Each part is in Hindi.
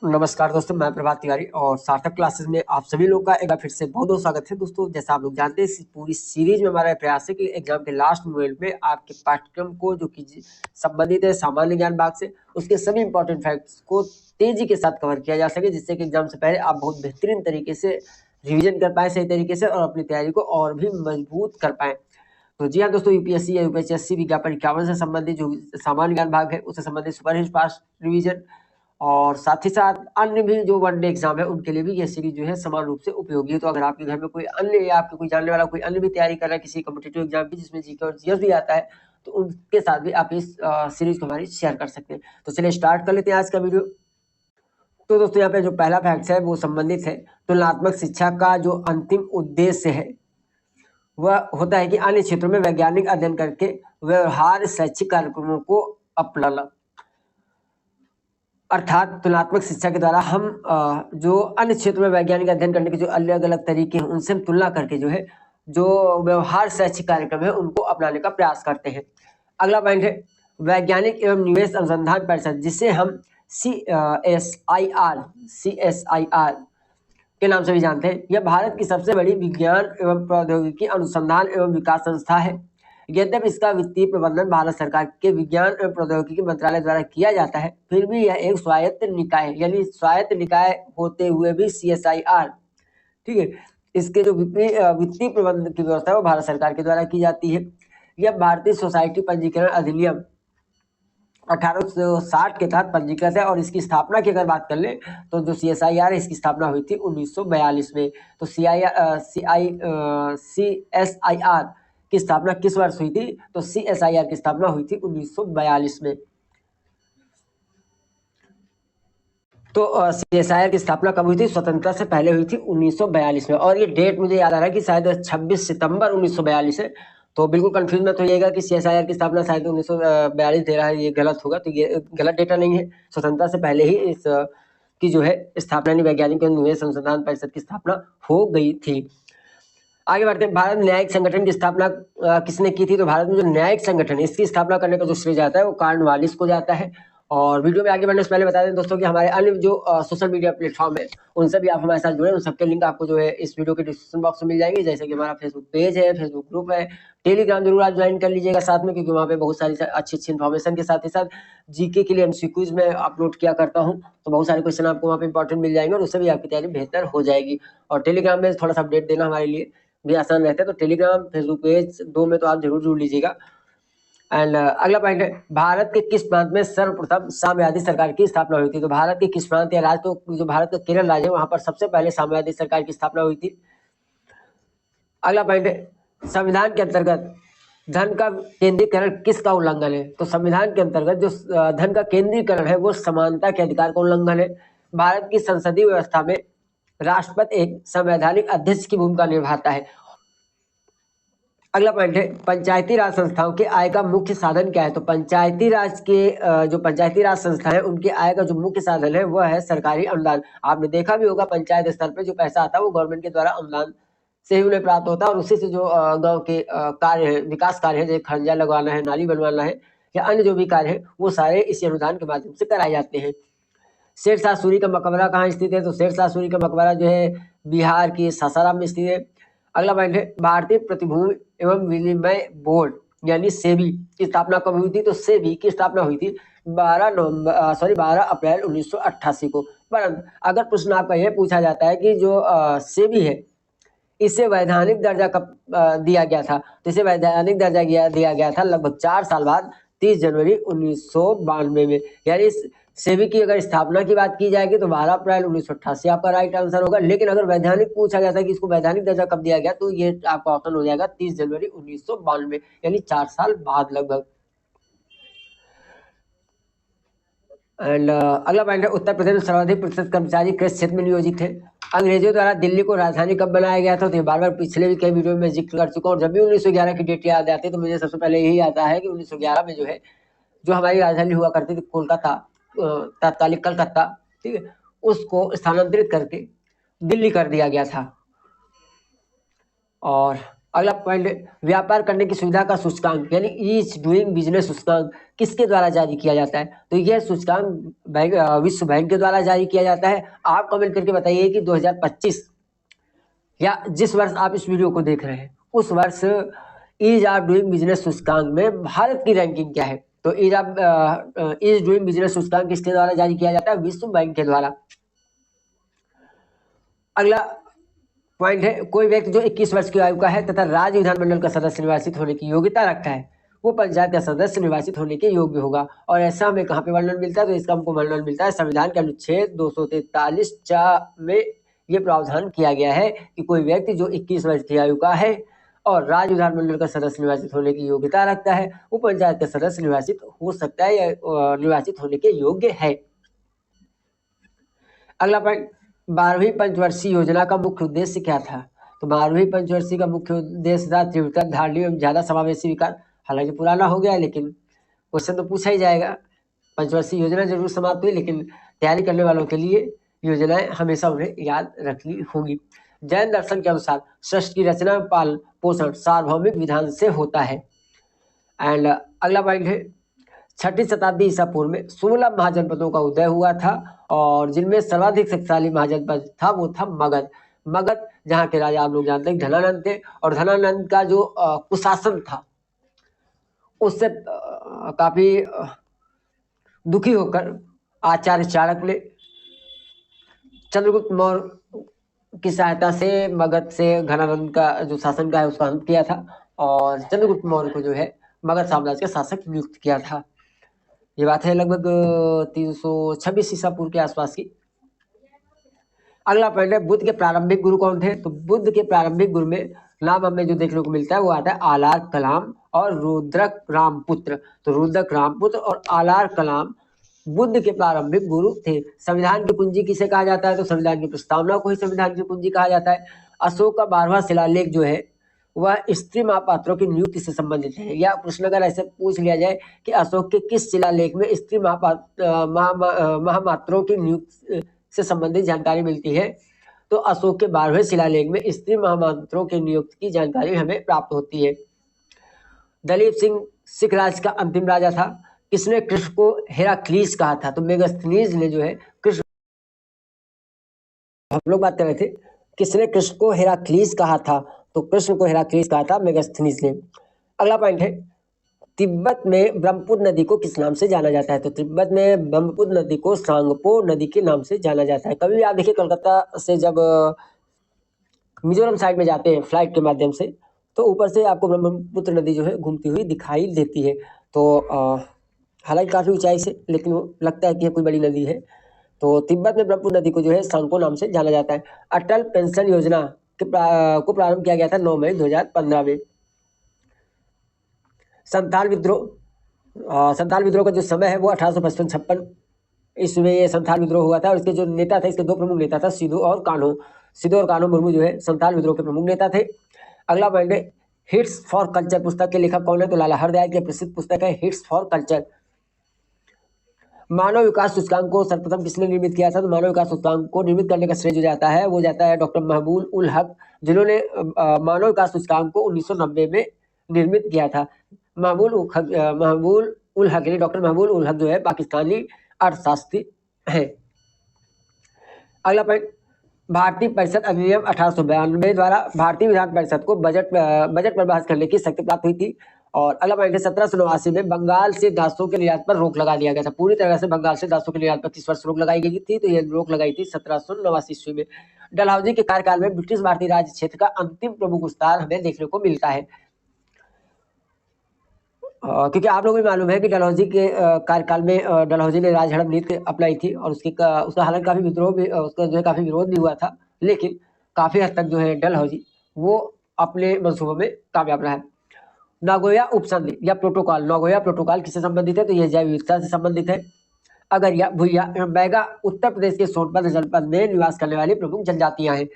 नमस्कार दोस्तों, मैं प्रभात तिवारी और सार्थक क्लासेस में आप सभी लोग का एक बार फिर से बहुत बहुत स्वागत है। दोस्तों, जैसा आप लोग जानते हैं, इस पूरी सीरीज में हमारा प्रयास है कि एग्जाम के लास्ट मोमेंट में आपके पाठ्यक्रम को जो कि संबंधित है सामान्य ज्ञान भाग से, उसके सभी इंपॉर्टेंट फैक्ट्स को तेजी के साथ कवर किया जा सके, जिससे कि एग्जाम से पहले आप बहुत बेहतरीन तरीके से रिविजन कर पाए सही तरीके से और अपनी तैयारी को और भी मजबूत कर पाए। तो जी हाँ दोस्तों, यूपीएससी या यूपीएससी विज्ञापन 51 से संबंधित जो सामान्य ज्ञान भाग है उससे संबंधित सुपर फास्ट रिविजन और साथ ही साथ अन्य भी जो वनडे एग्जाम है उनके लिए भी ये सीरीज जो है समान रूप से उपयोगी है। तो अगर आपके घर में कोई अन्य या आपके कोई जानने वाला कोई अन्य भी तैयारी कर रहा है किसी कॉम्पिटिटिव एग्जाम की जिसमें जीके और जीएस भी आता है, तो उनके साथ भी आप इस सीरीज को हमारी शेयर कर सकते हैं। तो चलिए स्टार्ट कर लेते हैं आज का वीडियो। तो दोस्तों, यहाँ पे जो पहला फैक्ट है वो संबंधित है तुलनात्मक शिक्षा का जो अंतिम उद्देश्य है वह होता है कि अन्य क्षेत्रों में वैज्ञानिक अध्ययन करके व्यवहार शैक्षिक कार्यक्रमों को अपनाना। अर्थात तुलनात्मक शिक्षा के द्वारा हम जो अन्य क्षेत्र में वैज्ञानिक अध्ययन करने के जो अलग अलग तरीके हैं उनसे हम तुलना करके जो है जो व्यवहार शैक्षिक कार्यक्रम है उनको अपनाने का प्रयास करते हैं। अगला पॉइंट है वैज्ञानिक एवं निवेश अनुसंधान परिषद, जिसे हम CSIR के नाम से भी जानते हैं। यह भारत की सबसे बड़ी विज्ञान एवं प्रौद्योगिकी अनुसंधान एवं विकास संस्था है। यद्यपि इसका वित्तीय प्रबंधन भारत सरकार के विज्ञान एवं प्रौद्योगिकी मंत्रालय द्वारा किया जाता है, फिर भी यह एक स्वायत्त निकाय है, यानी स्वायत्त निकाय होते हुए भी CSIR, ठीक है, इसके जो वित्तीय प्रबंधन की व्यवस्था है वो भारत सरकार के द्वारा की जाती है। यह भारतीय सोसाइटी पंजीकरण अधिनियम 1860 के तहत पंजीकृत है और इसकी स्थापना की अगर बात कर ले तो जो CSIR है इसकी स्थापना हुई थी 1942 में। तो CSIR की स्थापना किस वर्ष हुई थी? तो CSIR की स्थापना हुई थी 1942 में। तो CSIR की स्थापना कब हुई थी? स्वतंत्रता से पहले हुई थी 1942 में, और ये डेट मुझे याद आ रहा है कि शायद 26 सितंबर 1942 है। तो बिल्कुल कंफ्यूज मत होइएगा कि CSIR की स्थापना शायद 1942 दे रहा है, ये गलत होगा। तो ये गलत डेटा नहीं है, स्वतंत्रता से पहले ही इस की जो है स्थापना वैज्ञानिक निवेश अनुसंधान परिषद की स्थापना हो गई थी। आगे बढ़ते हैं। भारत न्यायिक संगठन की स्थापना किसने की थी? तो भारत में जो न्यायिक संगठन है इसकी स्थापना करने का जो श्रेय जाता है वो कार्नवालिस को जाता है। और वीडियो में आगे बढ़ने से पहले बता दें दोस्तों कि हमारे अन्य जो सोशल मीडिया प्लेटफॉर्म है उनसे भी आप हमारे साथ जुड़े, उन सबके लिंक आपको जो है इस वीडियो के डिस्क्रिप्शन बॉक्स में मिल जाएंगे। जैसे कि हमारा फेसबुक पेज है, फेसबुक ग्रुप है, टेलीग्राम जरूर आप ज्वाइन कर लीजिएगा साथ में, क्योंकि वहाँ पे बहुत सारी अच्छी अच्छी इन्फॉर्मेशन के साथ ही साथ जीके के लिए MCQs में अपलोड किया करता हूँ, तो बहुत सारे क्वेश्चन आपको वहाँ पे इंपॉर्टेंट मिल जाएंगे और उससे भी आपकी तैयारी बेहतर हो जाएगी। और टेलीग्राम में थोड़ा सा अपडेट देना हमारे लिए भी आसान रहता है, तो टेलीग्राम फेसबुक पेज दो में तो आप जरूर जुड़ लीजिएगा। एंड अगला पॉइंट है भारत के किस प्रांत में सर्वप्रथम साम्यवादी सरकार की स्थापना हुई थी? तो भारत के किस प्रांत या राज्य, तो जो भारत का केरल राज्य है वहां पर सबसे पहले साम्यवादी सरकार की स्थापना हुई थी। अगला पॉइंट है संविधान के अंतर्गत धन का केंद्रीकरण किसका उल्लंघन है? तो संविधान के अंतर्गत जो धन का केंद्रीकरण है वो समानता के अधिकार का उल्लंघन है। भारत की संसदीय व्यवस्था में राष्ट्रपति एक संवैधानिक अध्यक्ष की भूमिका निभाता है। अगला पॉइंट है पंचायती राज संस्थाओं के आय का मुख्य साधन क्या है? तो पंचायती राज के जो पंचायती राज संस्था है उनके आय का जो मुख्य साधन है वह है सरकारी अनुदान। आपने देखा भी होगा पंचायत स्तर पे जो पैसा आता है वो गवर्नमेंट के द्वारा अनुदान से ही उन्हें प्राप्त होता है, और उसी से जो गांव के कार्य है, विकास कार्य है, जैसे खंजा लगवाना है, नाली बनवाना है या अन्य जो भी कार्य है वो सारे इसी अनुदान के माध्यम से कराए जाते हैं। शेरशाह सूरी का मकबरा कहाँ स्थित है? तो शेरशाह सूरी का मकबरा जो है बिहार के सासाराम में स्थित है। अगला पॉइंट है भारतीय प्रतिभूति एवं विनिमय बोर्ड यानी सेबी की स्थापना कब हुई थी? तो सेबी की स्थापना हुई थी 12 अप्रैल 1988 को। परंतु अगर प्रश्न आपका यह पूछा जाता है कि जो सेबी है इसे वैधानिक दर्जा कब दिया गया था? तो इसे वैधानिक दर्जा दिया गया था लगभग 4 साल बाद 30 जनवरी 1992 में। यानी सेबी की अगर स्थापना की बात की जाएगी तो 12 अप्रैल 1988 आपका राइट आंसर होगा। लेकिन अगर वैधानिक पूछा जाता है कि इसको वैधानिक दर्जा कब दिया गया तो ये आपका ऑप्शन हो जाएगा 30 जनवरी 1992, यानी 4 साल बाद लगभग। एंड अगला पॉइंट है उत्तर प्रदेश में सर्वाधिक प्रतिशत कर्मचारी कृषि क्षेत्र में नियोजित है। अंग्रेजों द्वारा दिल्ली को राजधानी कब बनाया गया था? तो ये बार बार पिछले भी कई वीडियो में जिक्र कर चुका हूँ। जब भी 1911 की डेट याद आती है तो मुझे सबसे पहले यही आता है कि 1911 में जो है जो हमारी राजधानी हुआ करती थी कोलकाता, तत्कालिक कलकत्ता, ठीक है, उसको स्थानांतरित करके दिल्ली कर दिया गया था। और अगला पॉइंट है व्यापार करने की सुविधा का सूचकांक यानी ईज डूइंग बिजनेस सूचकांक किसके द्वारा जारी किया जाता है? तो यह सूचकांक विश्व बैंक के द्वारा जारी किया जाता है। आप कमेंट करके बताइए कि 2025 या जिस वर्ष आप इस वीडियो को देख रहे हैं उस वर्ष ईज ऑफ डूइंग बिजनेस सूचकांक में भारत की रैंकिंग क्या है? तो ईज डूइंग बिजनेस सूचकांक किसके द्वारा जारी किया जाता है? विश्व बैंक के द्वारा। अगला पॉइंट है कोई व्यक्ति जो 21 वर्ष की आयु का है तथा राज्य विधानमंडल का सदस्य निर्वाचित होने की योग्यता रखता है वो पंचायत का सदस्य निर्वाचित होने के योग्य होगा। और ऐसा हमें कहाँ पे वर्णन मिलता है? तो इसका हमको वर्णन मिलता है संविधान के अनुच्छेद 243 में ये प्रावधान किया गया है कि कोई व्यक्ति जो 21 वर्ष की आयु का है और राज्य विधानमंडल का सदस्य निर्वाचित होने की योग्यता रखता है वो पंचायत का सदस्य निर्वाचित हो सकता है या निर्वाचित होने के योग्य है। अगला पॉइंट 12वीं पंचवर्षीय योजना का मुख्य उद्देश्य क्या था? तो 12वीं पंचवर्षीय का मुख्य उद्देश्य था तीव्रता धारणी एवं ज्यादा समावेशी विकास। हालांकि पुराना हो गया लेकिन क्वेश्चन तो पूछा ही जाएगा। पंचवर्षीय योजना जरूर समाप्त हुई लेकिन तैयारी करने वालों के लिए योजनाएं हमेशा उन्हें याद रखनी होंगी। जैन दर्शन के अनुसार सृष्टि की रचना पालन पोषण सार्वभौमिक विधान से होता है। एंड अगला पॉइंट है 6वीं शताब्दी ईसा पूर्व में 16 महाजनपदों का उदय हुआ था और जिनमें सर्वाधिक शक्तिशाली महाजनपद था वो था मगध। मगध जहाँ के राजा आप लोग जानते हैं धनानंद थे और धनानंद का जो कुशासन था उससे काफी दुखी होकर आचार्य चाणक्य ने चंद्रगुप्त मौर्य की सहायता से मगध से धनानंद का जो शासन का है उसका अंत किया था और चंद्रगुप्त मौर्य को जो है मगध साम्राज्य का शासक नियुक्त किया था। ये बात है लगभग 326 ईसा पूर्व के आसपास की। अगला पॉइंट है बुद्ध के प्रारंभिक गुरु कौन थे? तो बुद्ध के प्रारंभिक गुरु में नाम हमें जो देखने को मिलता है वो आता है आलार कलाम और रुद्रक रामपुत्र। तो रुद्रक रामपुत्र और आलार कलाम बुद्ध के प्रारंभिक गुरु थे। संविधान की कुंजी किसे कहा जाता है? तो संविधान की प्रस्तावना को ही संविधान की कुंजी कहा जाता है। अशोक का 12वां शिलालेख जो है वह स्त्री महापात्रों की नियुक्ति से संबंधित है। या प्रश्न अगर ऐसे पूछ लिया जाए कि अशोक के किस शिलालेख में स्त्री महामात्रों की नियुक्ति से संबंधित जानकारी मिलती है? तो अशोक के 12वें शिलालेख में स्त्री महामात्रों की नियुक्ति की जानकारी हमें प्राप्त होती है। दलीप सिंह सिख राज का अंतिम राजा था। किसने कृष्ण को हेराक्लीस कहा था? तो मेगास्थनीज ने जो है कृष्ण, हम लोग बात कर रहे थे किसने कृष्ण को हेराक्लीस कहा था? तो कृष्ण को हेराक्लीस कहा था मेगास्थनीज ने। अगला पॉइंट है तिब्बत में ब्रह्मपुत्र नदी को किस नाम से जाना जाता है? तो तिब्बत में ब्रह्मपुत्र नदी को सांगपो नदी के नाम से जाना जाता है। कभी भी आप देखिए कोलकाता से जब मिजोरम साइड में जाते हैं फ्लाइट के माध्यम से तो ऊपर से आपको ब्रह्मपुत्र नदी जो है घूमती हुई दिखाई देती है। तो हालांकि काफी ऊंचाई से लेकिन वो लगता है कि कोई बड़ी नदी है। तो तिब्बत में ब्रह्मपुत्र नदी को जो है सांगपो नाम से जाना जाता है। अटल पेंशन योजना को प्रारंभ किया गया था 9 मई 2015 में। संथाल विद्रोह का जो समय है वो 1855-56 इसमें ये संथाल विद्रोह हुआ था और इसके जो नेता थे इसके दो प्रमुख नेता था सिद्धू और कान्हो मुर्मू जो है संथाल विद्रोह के प्रमुख नेता थे। अगला पॉइंट है हिट्स फॉर कल्चर पुस्तक के लेखक कौन है? तो लाला हरदयाल की प्रसिद्ध पुस्तक है हिट्स फॉर कल्चर। मानव विकास सूचकांक को सर्वप्रथम किसने निर्मित किया था? तो मानव विकास सूचकांक को निर्मित करने का श्रेय जो जाता है वो जाता है डॉक्टर महबूब उल हक जिन्होंने मानव विकास सूचकांक को 1990 में निर्मित किया था। महबूब उल हक यानी डॉक्टर महबूब उल हक जो है पाकिस्तानी अर्थशास्त्री है। अगला पॉइंट भारतीय परिषद अधिनियम 1892 द्वारा भारतीय विधान परिषद को बजट पर बहस करने की शक्ति प्राप्त हुई थी। और अगला पॉइंट है 1789 में बंगाल से दासों के निर्यात पर रोक लगा दिया गया था। पूरी तरह से बंगाल से दासों के निर्यात पर 30 वर्ष रोक लगाई गई थी। तो यह रोक लगाई थी 1789 ईस्वी में। डलहौजी के कार्यकाल में ब्रिटिश भारतीय राज्य क्षेत्र का अंतिम प्रमुख विस्तार हमें देखने को मिलता है। क्योंकि आप लोगों को मालूम है कि डलहौजी के कार्यकाल में डलहौजी ने राज हड़प नीति अपनाई थी और उसका हालांकि काफी विद्रोह भी उसका जो है काफी विरोध भी हुआ था लेकिन काफी हद तक जो है डलहौजी वो अपने मंसूबों में कामयाब रहा है। नागोया उपसंधि या प्रोटोकॉल, नागोया प्रोटोकॉल किससे संबंधित है? तो यह जैव विविधता से संबंधित है। अगरिया भुइया एवं बैगा उत्तर प्रदेश के सोनभद्र जनपद में निवास करने वाली प्रमुख जनजातियां हैं।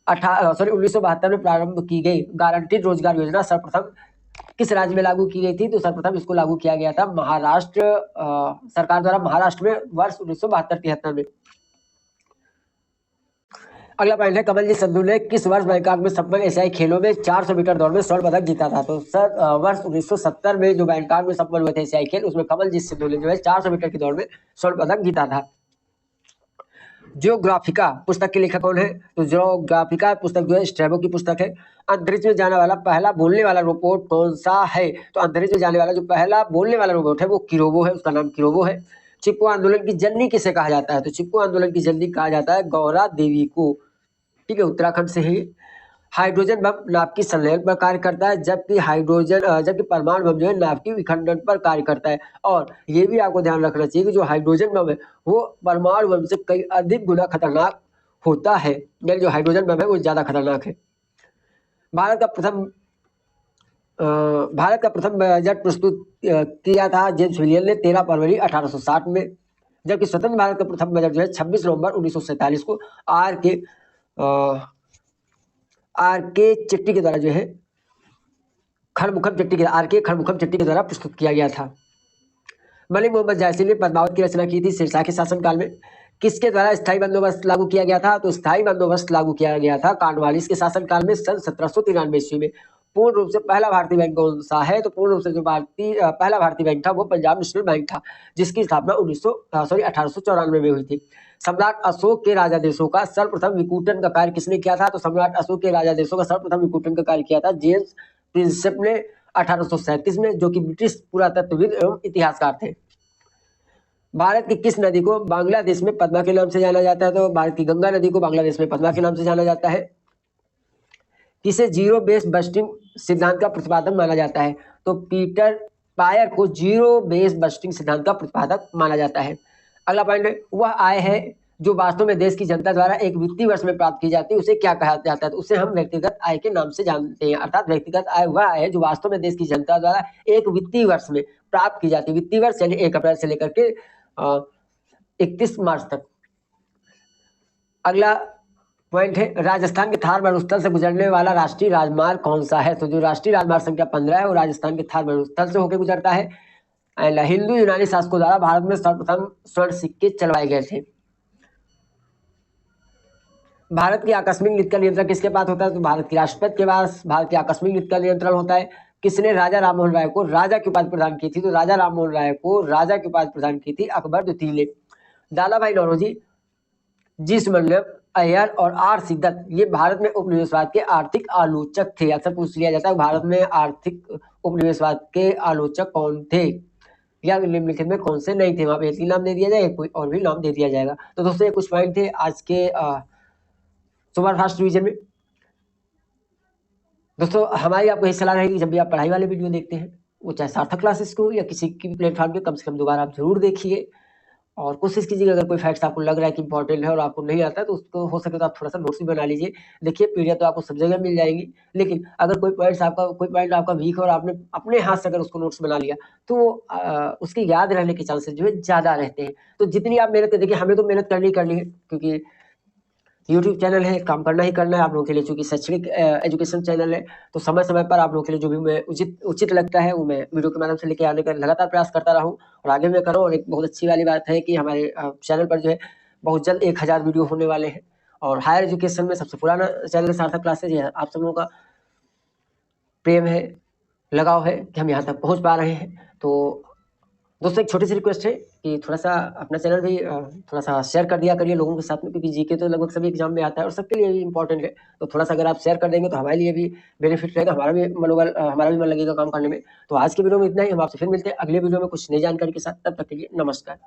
1972 में प्रारंभ की गई गारंटीड रोजगार योजना सर्वप्रथम किस राज्य में लागू की गई थी? तो सर्वप्रथम इसको लागू किया गया था महाराष्ट्र सरकार द्वारा महाराष्ट्र में वर्ष 1972-73 में। अगला पॉइंट है कमलजीत संधू ने किस वर्ष बैंकॉक में संपन्न एशियाई खेलों में 400 मीटर दौड़ में स्वर्ण पदक जीता था। तो सर वर्ष 1970 में जो बैंकॉक में संपन्न हुए थे एशियाई खेल, उसमें कमलजीत संधू ने जो है 400 मीटर की दौड़ में स्वर्ण पदक जीता था। जियोग्राफिका पुस्तक के लेखक कौन है? तो जियोग्राफिका पुस्तक जो है स्ट्रैबो की पुस्तक है। अंतरिक्ष में जाने वाला पहला बोलने वाला रोबोट कौन सा है? तो अंतरिक्ष में जाने वाला जो पहला बोलने वाला रोबोट है वो किरोबो है, उसका नाम किरोबो है। चिपको आंदोलन की जननी किसे कहा जाता है? तो चिपको आंदोलन की जननी कहा जाता है गौरा देवी को। ठीक है, उत्तराखंड से ही। हाइड्रोजन बम नाभिक की संलयन पर कार्य करता है, जबकि परमाणु बम जो है नाभिक विखंडन पर कार्य करता है। और ये भी आपको ध्यान रखना चाहिए कि जो हाइड्रोजन बम है वो परमाणु बम से कई अधिक गुना खतरनाक होता है, यानी जो हाइड्रोजन बम है वो ज्यादा खतरनाक है। भारत का प्रथम बजट प्रस्तुत किया था जेम्स विलियम ने 13 फरवरी 1860 में, जबकि स्वतंत्र भारत का प्रथम बजट जो है 26 नवंबर 1947 को आर के चट्टी के द्वारा जो है खड़मुखम चट्टी के द्वारा प्रस्तुत किया गया था। मलिक मोहम्मद जायसी ने पद्मावत की रचना की थी शेरशाह के शासनकाल में। किसके द्वारा स्थायी बंदोबस्त लागू किया गया था? तो स्थायी बंदोबस्त लागू किया गया था कॉर्नवालिस के शासनकाल में सन 1793 ईस्वी में। पूर्ण रूप से पहला भारतीय बैंक कौन सा है? तो पूर्ण रूप से जो पहला भारतीय बैंक था वो पंजाब नेशनल बैंक था, जिसकी स्थापना 1894 में हुई थी। सम्राट अशोक के राजा देशों का सर्वप्रथम विकूटन का कार्य किसने किया था? तो सम्राट अशोक के राजा देशों का सर्वप्रथम विकूटन का कार्य किया था जेम्स प्रिंसेप ने 1837 में, जो कि ब्रिटिश पुरातत्वविद एवं इतिहासकार थे। भारत की किस नदी को बांग्लादेश में पद्मा के नाम से जाना जाता है? तो भारत की गंगा नदी को बांग्लादेश में पद्मा के नाम से जाना जाता है। किसे जीरो बेस बस्टिंग सिद्धांत का प्रतिपादक माना जाता है? तो पीटर पायर को जीरो बेस बस्टिंग सिद्धांत का प्रतिपादक माना जाता है। अगला पॉइंट है वह आय है जो वास्तव में देश की जनता द्वारा एक वित्तीय वर्ष में प्राप्त की जाती है, उसे क्या कहा जाता है? तो उसे हम व्यक्तिगत आय के नाम से जानते हैं। अर्थात व्यक्तिगत आय वह आय है जो वास्तव में देश की जनता द्वारा एक वित्तीय वर्ष में प्राप्त की जाती है। वित्तीय वर्ष यानी 1 अप्रैल से लेकर के 31 मार्च तक। अगला पॉइंट है राजस्थान के थार मरुस्थल से गुजरने वाला राष्ट्रीय राजमार्ग कौन सा है? तो जो राष्ट्रीय राजमार्ग संख्या 15 है वो राजस्थान के थार मरुस्थल से होकर गुजरता है। हिंदू यूनानी शासकों द्वारा भारत में सर्वप्रथम स्वर्ण सिक्के चलवाए गए थे। भारत की आकस्मिक नीति का नियंत्रण किसके पास होता है? तो भारत के राष्ट्रपति के पास भारत की आकस्मिक नीति का नियंत्रण होता है। किसने राजा राममोहन राय को राजा की उपाधि प्रदान की थी? तो राजा राममोहन राय को राजा की उपाधि प्रदान की थी अकबर द्वितीय ने। दादा भाई नौरोजी, जी सुब्रमण्यम अय्यर और आर सिद्दत ये भारत में उपनिवेशवाद के आर्थिक आलोचक थे। अक्सर पूछ लिया जाता है भारत में आर्थिक उपनिवेशवाद के आलोचक कौन थे या निम्नलिखित में कौन से नहीं थे? वहां पे एक ही नाम दे दिया जाएगा, कोई और भी नाम दे दिया जाएगा। तो दोस्तों ये कुछ पॉइंट थे आज के सुपरफास्ट रिवीजन में। दोस्तों हमारी आपको यही सलाह रहेगी जब भी आप पढ़ाई वाले वीडियो देखते हैं, वो चाहे सार्थक क्लासेस को या किसी की प्लेटफॉर्म पे, कम से कम 2 बार आप जरूर देखिए और कोशिश कीजिएगा अगर कोई फैक्ट्स आपको लग रहा है कि इंपॉर्टेंट है और आपको नहीं आता है तो उसको हो सके तो आप थोड़ा सा नोट्स भी बना लीजिए। देखिए पीडीएफ तो आपको सब जगह मिल जाएगी, लेकिन अगर कोई पॉइंट आपका वीक है और आपने अपने हाथ से अगर उसको नोट्स बना लिया तो उसके याद रहने के चांसेस जो है ज्यादा रहते हैं। तो जितनी आप मेहनत देखिए, हमें तो मेहनत करनी है क्योंकि यूट्यूब चैनल है, काम करना ही करना है आप लोगों के लिए, चूंकि शैक्षणिक एजुकेशन चैनल है तो समय समय पर आप लोगों के लिए जो भी मैं उचित लगता है वो मैं वीडियो के माध्यम से लेके आने का लगातार प्रयास करता रहूं और आगे मैं करूं। और एक बहुत अच्छी वाली बात है कि हमारे चैनल पर जो है बहुत जल्द 1000 वीडियो होने वाले हैं और हायर एजुकेशन में सबसे पुराना चैनल सार्थक क्लासेज है। आप सब लोगों का प्रेम है, लगाव है कि हम यहाँ तक पहुँच पा रहे हैं। तो दोस्तों एक छोटी सी रिक्वेस्ट है कि थोड़ा सा अपना चैनल भी थोड़ा सा शेयर कर दिया करिए लोगों के साथ में, क्योंकि जीके तो लगभग सभी एग्जाम में आता है और सबके लिए भी इंपॉर्टेंट है। तो थोड़ा सा अगर आप शेयर कर देंगे तो हमारे लिए भी बेनिफिट रहेगा, हमारा भी मन लगेगा काम करने में। तो आज की वीडियो में इतना ही, हम आपसे फिर मिलते हैं अगले वीडियो में कुछ नई जानकारी के साथ। तब तक के लिए नमस्कार।